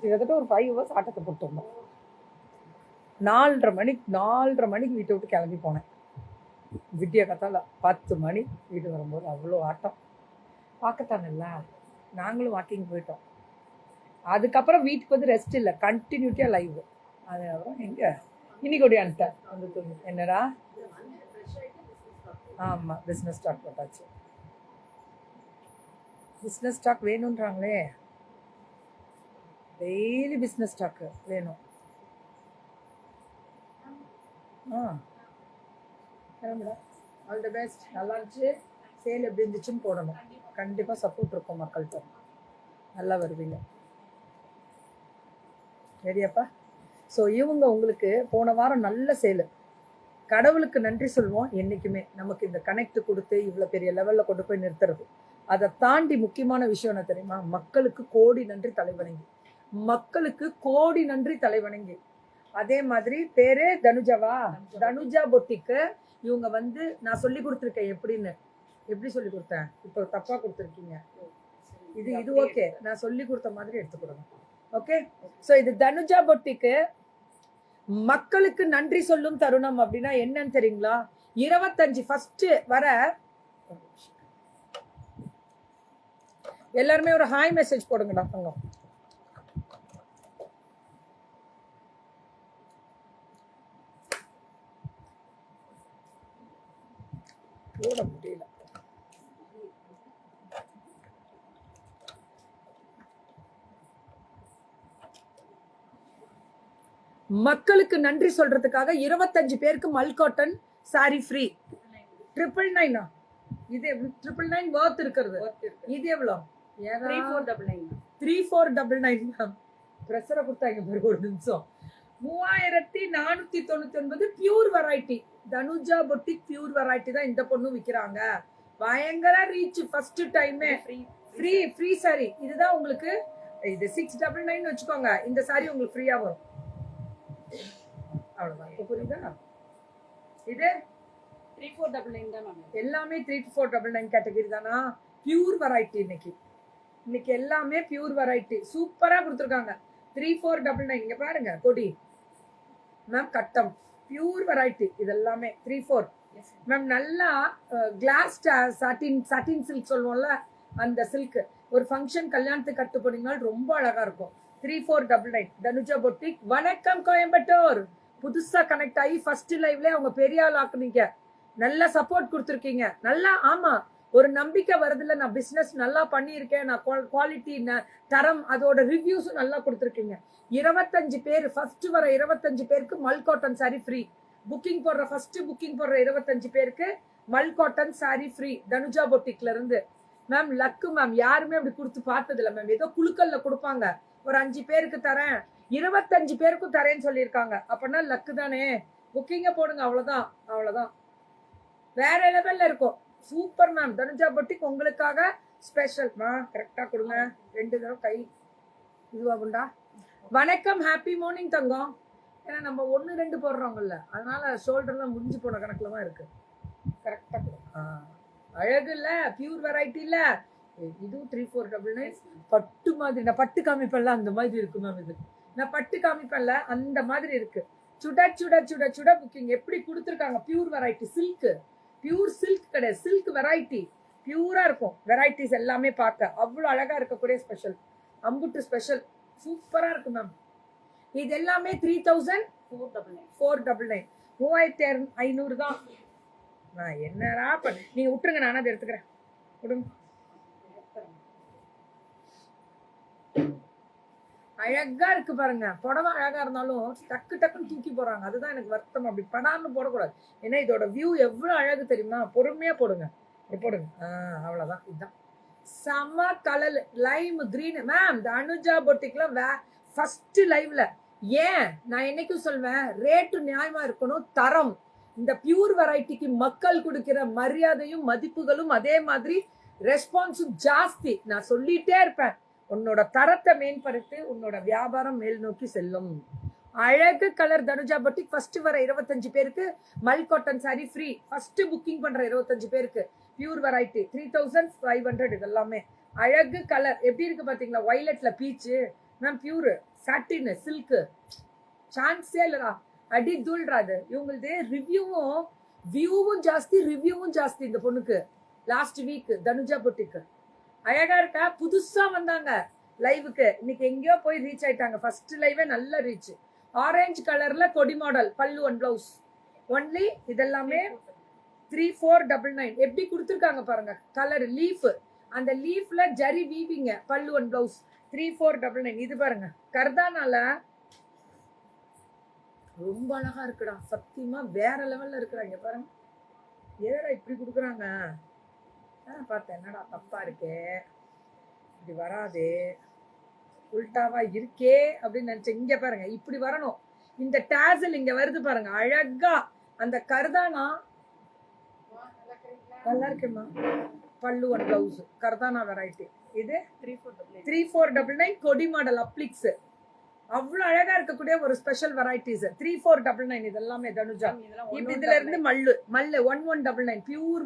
கிட்டத்தட்ட ஒரு 5 hours ஆட்டத்தை போட்டு வந்தோம். 4:30 மணிக்கு வீட்டை விட்டு கிளம்பி போனேன். விட்டிய கத்தால 10 மணி வீட்டு வரும்போது அவ்வளோ ஆட்டம். பார்க்கத்தானல்ல, நாங்களும் வாக்கிங் போயிட்டோம். அதுக்கப்புறம் வீட்டுக்கு வந்து ரெஸ்ட் இல்லை, கண்டினியூட்டியாக லைவ். அதுக்கப்புறம் எங்கே இன்னைக்கு ஒடியான்ட்டேன் வந்து தூங்கி. என்னடா? ஆமாம், பிஸ்னஸ் ஸ்டார்ட் போட்டாச்சு. பிஸ்னஸ் ஸ்டாக் வேணுன்றாங்களே, டெய்லி பிஸ்னஸ் ஸ்டாக்கு வேணும். கிளம்புடா, ஆல் தி பெஸ்ட். நல்லா இருந்துச்சு. சேல் எப்படி இருந்துச்சுன்னு போடணும். கண்டிப்பாக சப்போர்ட் இருக்கும் மக்கள்கிட்ட. நல்லா வருவீங்க. ரெடியாப்பா? ஸோ இவங்க உங்களுக்கு போன வாரம் நல்ல சேலு. கடவுளுக்கு நன்றி சொல்வோம் என்றைக்குமே. நமக்கு இந்த கனெக்ட் கொடுத்து இவ்வளோ பெரிய லெவலில் கொண்டு போய் நிறுத்துறது. அதை தாண்டி முக்கியமான விஷயம் என்ன தெரியுமா? மக்களுக்கு கோடி நன்றி தலைவணங்கி. மக்களுக்கு கோடி நன்றி தலைவணங்கி. அதே மாதிரி பேரு தனுஜாவா? தனுஜா பொட்டிக்கு இவங்க வந்து நான் சொல்லி கொடுத்துருக்கேன். எப்படின்னு எப்படி சொல்லி கொடுத்தேன்? இப்போ தப்பா கொடுத்துருக்கீங்க. இது ஓகே, நான் சொல்லி கொடுத்த மாதிரி எடுத்துக்கிடணும். ஓகே. ஸோ இது தனுஜா பொட்டிக்கு மக்களுக்கு நன்றி சொல்லும் தருணம் அப்படின்னா என்னன்னு தெரியுங்களா? 25 ஃபர்ஸ்ட் வர எல்லாருமே ஒரு ஹாய் மெசேஜ் போடுங்கடா தங்கம். போட முடியல. மக்களுக்கு நன்றி சொல்றதுக்காக 25 பேருக்கு மல்காட்டன் சாரி ஃப்ரீ. 999. இது 999 வர்த் இருக்கிறது. இது எவ்வளோ? 3499. பிரஷரை கொடுத்தாங்க பாருங்க ஒரு நிமிஷம். 3499 pure variety. Tanuja boutique pure variety தான் இந்த பொண்ணு விற்கிறாங்க. பயங்கர ரீச். ஃபர்ஸ்ட் டைமே ஃப்ரீ சாரி. இதுதான் உங்களுக்கு. இது 699 வச்சுக்கோங்க. இந்த சாரி உங்களுக்கு ஃப்ரீயா வரும். அவ்வளவுதான். புரியுதா? இது 3499 தான் மேம். எல்லாமே 3499 கேட்டகரி தானா? Pure variety. இன்னைக்கு எல்லாமே பியூர் வெரைட்டி. சூப்பரா கொடுத்துருக்காங்க. 3499. இங்க பாருங்க கொடி மேம். கட்டம் பியூர் வெரைட்டி. இது எல்லாமே 34 மேம். நல்லா கிளாஸ் சாட்டின் சில்க் சொல்லுவோம்ல, அந்த சில்க். ஒரு ஃபங்க்ஷன் கல்யாணத்துக்கு கட்டு போனீங்கன்னா ரொம்ப அழகா இருக்கும். 3499 தனுஜா பொட்டிக். வணக்கம் கோயம்புத்தூர். புதுசா கனெக்ட் ஆகி ஃபர்ஸ்ட் லைவ்ல அவங்க பெரிய ஆள் ஆக்குனீங்க. நல்லா சப்போர்ட் கொடுத்துருக்கீங்க. நல்லா ஆமா, ஒரு நம்பிக்கை வருதுல்ல. நான் பிசினஸ் நல்லா பண்ணியிருக்கேன், நான் குவாலிட்டி தரம் அதோட ரிவ்யூஸும் நல்லா கொடுத்துருக்கீங்க. 25 பேர் ஃபர்ஸ்ட் வர 25 பேருக்கு மல்காட்டன் சாரி ஃப்ரீ. புக்கிங் போடுற ஃபர்ஸ்ட் புக்கிங் போடுற 25 பேருக்கு மல்காட்டன் சாரி ஃப்ரீ தனுஜா பொட்டிக்ல இருந்து. Ma'am luck ma'am. யாருமே அப்படி கொடுத்து பார்த்தது இல்லை மேம். ஏதோ குழுக்கல்ல கொடுப்பாங்க. ஒரு 5 பேருக்கு தரேன், 25 பேருக்கும் தரேன்னு சொல்லியிருக்காங்க. அப்படின்னா லக்கு தானே. புக்கிங்க போடுங்க. அவ்வளவுதான். வேற லெவல்ல இருக்கும். Super ma'am. தனுஜா பொட்டிக் உங்களுக்காக ஸ்பெஷல். கரெக்டா கொடுங்க. 2 தடவை கை இதுவாகுண்டா. வணக்கம், ஹாப்பி மார்னிங் தங்கம். ஏன்னா நம்ம 1 2 போடுறோங்கல்ல, அதனால ஷோல்டர்லாம் முடிஞ்சு போன கணக்குல தான் இருக்கு. கரெக்டா கொடுங்க. அழகு இல்ல, பியூர் வெரைட்டி இல்ல. இதுவும் 3499. பட்டு மாதிரி. நான் பட்டு காமிப்பேன்ல அந்த மாதிரி இருக்கு மேம். இது நான் பட்டு காமிப்பேன்ல அந்த மாதிரி இருக்கு. சுட புக்கிங் எப்படி கொடுத்துருக்காங்க. Pure variety silk. Pure silk கிடையாது, சில்க் வெரைட்டி. பியூரா இருக்கும். வெரைட்டிஸ் எல்லாமே பார்க்க அவ்வளோ அழகா இருக்கக்கூடிய ஸ்பெஷல். அம்புட்டு ஸ்பெஷல். சூப்பரா இருக்கு மேம். இது எல்லாமே 3499. 3500 தான். நான் என்னடா நீங்க விட்டுருங்க, நான் அதை எடுத்துக்கிறேன். விடுங்க. அழகா இருக்கு பாருங்க. புடவை அழகா இருந்தாலும் டக்குன்னு தூக்கி போறாங்க. அதுதான் எனக்கு வருத்தம். அப்படி படான்னு போடக்கூடாது. ஏன்னா இதோட வியூ எவ்வளவு அழகு தெரியுமா? பொறுமையா போடுங்க. போடுங்க. அவ்வளவுதான். இதுதான் செம colour lime green ma'am. Tanuja பொட்டிக்ல ஃபர்ஸ்ட் லைவ்ல. ஏன் நான் என்னைக்கும் சொல்வேன், ரேட்டு நியாயமா இருக்கணும், தரம். இந்த பியூர் வெரைட்டிக்கு மக்கள் கொடுக்கிற மரியாதையும் மதிப்புகளும் அதே மாதிரி ரெஸ்பான்ஸும் ஜாஸ்தி. நான் சொல்லிட்டே இருப்பேன், உன்னோட தரத்தை மேம்படுத்தி உன்னோட வியாபாரம் மேல் நோக்கி செல்லும். அழகு கலர் தனுஜா பொட்டிக். ஃபர்ஸ்ட் வர 25 பேருக்கு மல்காட்டன் சாரி ஃப்ரீ. ஃபர்ஸ்ட் புக்கிங் பண்ற 25 பேருக்கு பியூர் வெரைட்டி 3500. இதெல்லாமே அழகு கலர் எப்படி இருக்கு பாத்தீங்களா? வயலட்ல peach. Ma'am pure satin silk சான்ஸே இல்லடா அடி தூள்றா அது இவங்களது ரிவ்யூவும் வியூவும் ஜாஸ்தி ரிவ்யூவும் ஜாஸ்தி இந்த பொண்ணுக்கு லாஸ்ட் வீக் தனுஜா பொட்டிக்கு அழகா இருக்கா புதுசா வந்தாங்க லைவுக்கு இன்னைக்கு எங்கேயோ போய் ரீச் ஆயிட்டாங்க ஃபர்ஸ்ட் லைவே நல்ல ரீச் ஆரஞ்சு கலர்ல கொடி மாடல் பல்லு ஒன் பிளவுஸ் ஒன்லி இதெல்லாமே 3499 எப்படி கொடுத்துருக்காங்க பாருங்க கலர் லீஃப் அந்த லீஃப்ல ஜரி வீவிங்க பல்லு ஒன் பிளவுஸ் 3499 இது பாருங்க கர்தானால ரொம்ப அழகா இருக்குடா சத்தியமா வேற லெவல்ல இருக்குறாங்க பாருங்க ஏடா இப்படி கொடுக்குறாங்க பார்த்தேன் என்னடா தப்பா இருக்கே இப்படி வராதே உல்டாவா இருக்கே அப்படின்னு நினைச்சேன் இங்க பாருங்க இப்படி வரணும் இந்த டேசல் இங்க வருது பாருங்க அழகா அந்த கர்தானா நல்லா இருக்குமா பல்லு ஒன் பிளவுஸ் கர்தானா வெரைட்டி இது 3499 கொடி மாடல் அப்ளிக்ஸ் அவ்வளவு அழகா இருக்கக்கூடிய ஒரு ஸ்பெஷல் வெரைட்டிஸ் 3499 இதெல்லாமே தனுஜா இப்ப இதுல இருந்து மல்லு 1199 பியூர்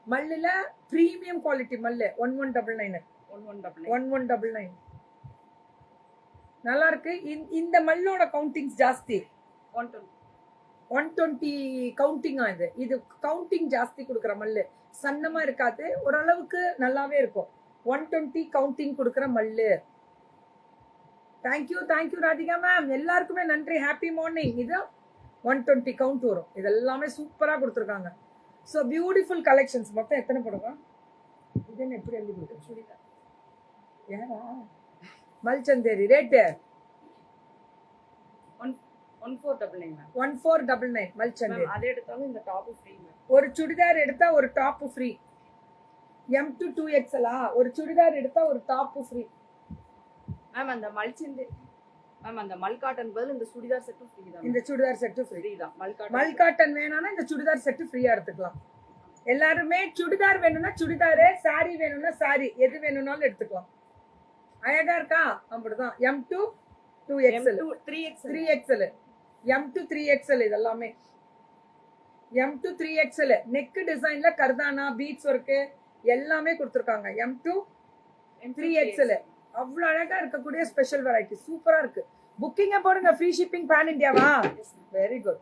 மல்லுல பிரீமியம் குவாலிட்டி மல்லு 1199 நல்லா இருக்கு இந்த மல்லோட கவுண்டிங்ஸ் ஜாஸ்தி 120 கவுண்டிங்கா இது கவுண்டிங் ஜாஸ்தி கொடுக்குற மல்லு சன்னமா இருக்காது ஓரளவுக்கு நல்லாவே இருக்கும் 120 கவுண்டிங் கொடுக்குற மல்லு தேங்க்யூ ராதிகா மேம் எல்லாருக்குமே நன்றி ஹாப்பி மார்னிங் இது 120 கவுண்ட் வரும் இது எல்லாமே சூப்பரா கொடுத்துருக்காங்க ஸோ பியூட்டிஃபுல் கலெக்ஷன்ஸ் மொத்தம் எத்தனை போடுங்க இது என்ன எப்படி எழுதி கொடுத்து சுடிதா ஏடா மல்சந்தேரி ரேட்டு 1499 மல்சந்தேரி அதே எடுத்தாலும் இந்த டாப் ஃப்ரீ மேம் ஒரு சுடிதார் எடுத்தா ஒரு top free M to 2XL ஒரு சுடிதார் எடுத்தா ஒரு டாப் ஃப்ரீ மேம் அந்த மல்சந்தேரி மேம் அந்த மல் காட்டன் பதில் இந்த சுடிதார் செட் ஃப்ரீ தான் இந்த சுடிதார் செட் ஃப்ரீ ஃப்ரீ தான் மல் காட்டன் வேணும்னா இந்த சுடிதார் செட் ஃப்ரீயா எடுத்துக்கலாம் எல்லாருமே சுடிதார் வேணும்னா சுடிதாரு சாரி வேணும்னா சாரி எது வேணும்னாலும் எடுத்துக்கலாம் அழகா இருக்கா அப்படிதான் M to 2XL 3XL M to 3XL இதெல்லாமே M to 3XL நெக் டிசைன்ல கர்தானா பீட்ஸ் ஒர்க்கு எல்லாமே கொடுத்துருக்காங்க M to 3XL அவ்வளவு அழகா இருக்கக்கூடிய ஸ்பெஷல் வெரைட்டி சூப்பரா இருக்கு புக்கிங்க போடுங்க ஃப்ரீ ஷிப்பிங் பேன் இந்தியாவா வெரி குட்